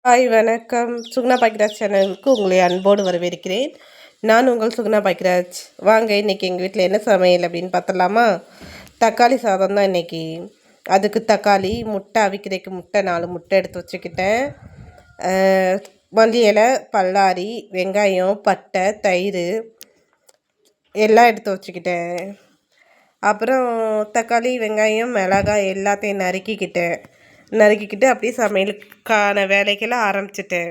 Hi வணக்கம். சுகுணா பாக்கியராஜ் சேனலுக்கு உங்களை அன்போடு வரவேற்கிறேன். நான் உங்கள் சுகுணா பாக்கியராஜ். வாங்க இன்றைக்கி எங்கள் வீட்டில் என்ன சமையல் அப்படின்னு பார்த்துடலாமா? தக்காளி சாதம் தான் இன்றைக்கி. அதுக்கு தக்காளி, முட்டை அவிக்கிறதுக்கு முட்டை 4 முட்டை எடுத்து வச்சுக்கிட்டேன். மல்லி இலை, பல்லாரி, வெங்காயம், பட்டை, தயிர் எல்லாம் எடுத்து வச்சுக்கிட்டேன். அப்புறம் தக்காளி, வெங்காயம், மிளகாய் எல்லாத்தையும் நறுக்கிக்கிட்டு அப்படியே சமையலுக்கான வேலைக்கெல்லாம் ஆரம்பிச்சிட்டேன்.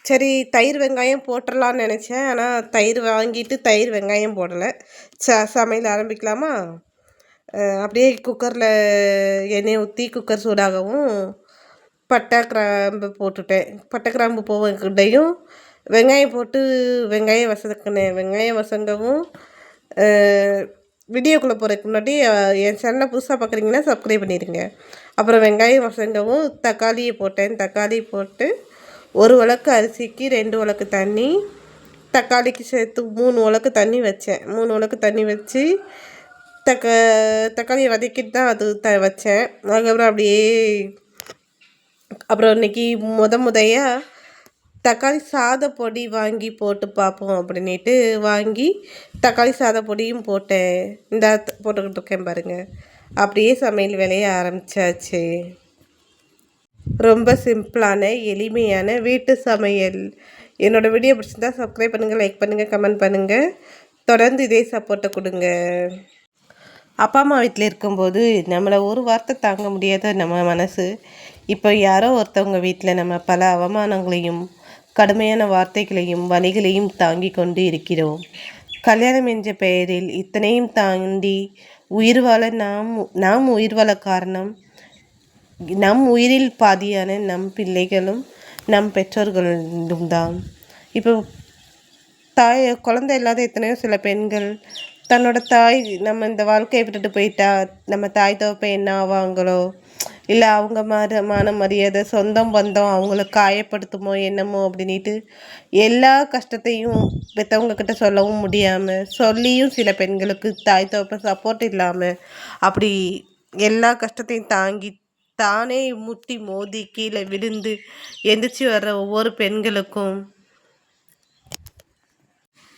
சரி, தயிர் வெங்காயம் போட்டுடலான்னு நினச்சேன். ஆனால் தயிர் வாங்கிட்டு தயிர் வெங்காயம் போடலை. சமையல் ஆரம்பிக்கலாமா? அப்படியே குக்கரில் எண்ணெய் ஊற்றி குக்கர் சூடாகவும் பட்டை கிராம்பு போட்டுட்டேன். பட்டை கிராம்பு போவதையும் வெங்காயம் போட்டு வெங்காயம் வசக்கினேன். வெங்காயம் வசங்கவும் வீடியோக்குள்ளே போகிறதுக்கு முன்னாடி என் சேனலை புதுசாக பார்க்குறீங்கன்னா சப்ஸ்கிரைப் பண்ணிடுங்க. அப்புறம் வெங்காயம் வசங்கவும் தக்காளியை போட்டேன். தக்காளி போட்டு 1 உலக்கு அரிசிக்கு 2 உலக்கு தண்ணி, தக்காளிக்கு சேர்த்து 3 உலக்கு தண்ணி வச்சேன். 3 உலக்கு தண்ணி வச்சு தக்காளியை வதக்கிட்டு தான் அது வச்சேன். அதுக்கப்புறம் அப்படியே அப்புறம் இன்றைக்கி முதையாக தக்காளி சாத பொடி வாங்கி போட்டு பார்ப்போம் அப்படின்ட்டு வாங்கி தக்காளி சாத பொடியும் போட்டேன். இந்த போட்டுக்கிட்டு இருக்கேன் பாருங்கள். அப்படியே சமையல் வேலையை ஆரம்பித்தாச்சு. ரொம்ப சிம்பிளான எளிமையான வீட்டு சமையல். என்னோடய வீடியோ பிடிச்சிருந்தா சப்ஸ்கிரைப் பண்ணுங்கள், லைக் பண்ணுங்கள், கமெண்ட் பண்ணுங்கள். தொடர்ந்து இதே சப்போர்ட்டை கொடுங்க. அப்பா அம்மா வீட்டில் இருக்கும்போது நம்மளை ஒரு வார்த்தை தாங்க முடியாத நம்ம மனசு, இப்போ யாரோ ஒருத்தவங்க வீட்டில் நம்ம பல அவமானங்களையும் கடுமையான வார்த்தைகளையும் வலிகளையும் தாங்கி கொண்டு இருக்கிறோம். கல்யாணம் என்ற பெயரில் இத்தனையும் தாண்டி உயிர் வாழ நாம் உயிர் வாழ காரணம் நம் உயிரில் பாதியான நம் பிள்ளைகளும் நம் பெற்றோர்களும் தான். இப்போ குழந்தை இல்லாத எத்தனையோ சில பெண்கள் தன்னோட தாய் நம்ம இந்த வாழ்க்கையை விட்டுட்டு போயிட்டா நம்ம தாய் தகப்பன் என்ன ஆவாங்களோ, இல்லை அவங்க மான மரியாதை, சொந்தம் பந்தம் அவங்கள காயப்படுத்துமோ என்னமோ அப்படின்ட்டு எல்லா கஷ்டத்தையும் பெற்றவங்கக்கிட்ட சொல்லவும் முடியாமல், சொல்லியும் சில பெண்களுக்கு தாய் தகப்பன் சப்போர்ட் இல்லாமல் அப்படி எல்லா கஷ்டத்தையும் தாங்கி தானே முட்டி மோதி கீழே விழுந்து எந்திரிச்சு வர்ற ஒவ்வொரு பெண்களுக்கும்,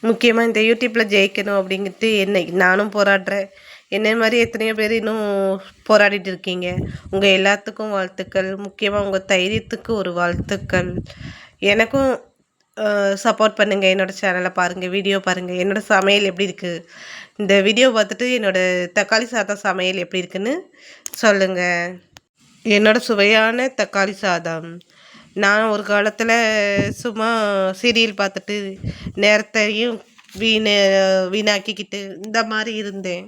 முக்கியமாக இந்த யூடியூப்பில் ஜெயிக்கணும் அப்படிங்கிட்டு நானும் போராடுறேன். என்னை மாதிரி எத்தனையோ பேர் இன்னும் போராடிட்டு இருக்கீங்க. உங்கள் எல்லாத்துக்கும் வாழ்த்துக்கள். முக்கியமாக உங்கள் தைரியத்துக்கு ஒரு வாழ்த்துக்கள். எனக்கும் சப்போர்ட் பண்ணுங்கள். என்னோடய சேனலை பாருங்கள், வீடியோ பாருங்கள். என்னோடய சமையல் எப்படி இருக்குது, இந்த வீடியோ பார்த்துட்டு என்னோடய தக்காளி சாதம் சமையல் எப்படி இருக்குன்னு சொல்லுங்கள். என்னோடய சுவையான தக்காளி சாதம். நான் ஒரு காலத்தில் சும்மா சீரியல் பார்த்துட்டு நேரத்தையும் வீணாக்கிக்கிட்டு இந்த மாதிரி இருந்தேன்.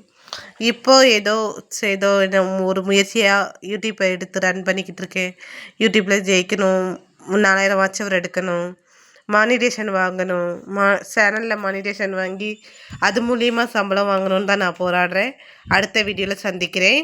இப்போது ஏதோ ஒரு முயற்சியாக யூடியூப்பை எடுத்து ரன் பண்ணிக்கிட்டு இருக்கேன். யூடியூப்பில் ஜெயிக்கணும், 4000 வாட்ச் அவர் எடுக்கணும், மானிடேஷன் வாங்கணும், சேனலில் மானிடேஷன் வாங்கி அது மூலியமாக சம்பளம் வாங்கணுன்னு தான் நான் போராடுறேன். அடுத்த வீடியோவில் சந்திக்கிறேன்.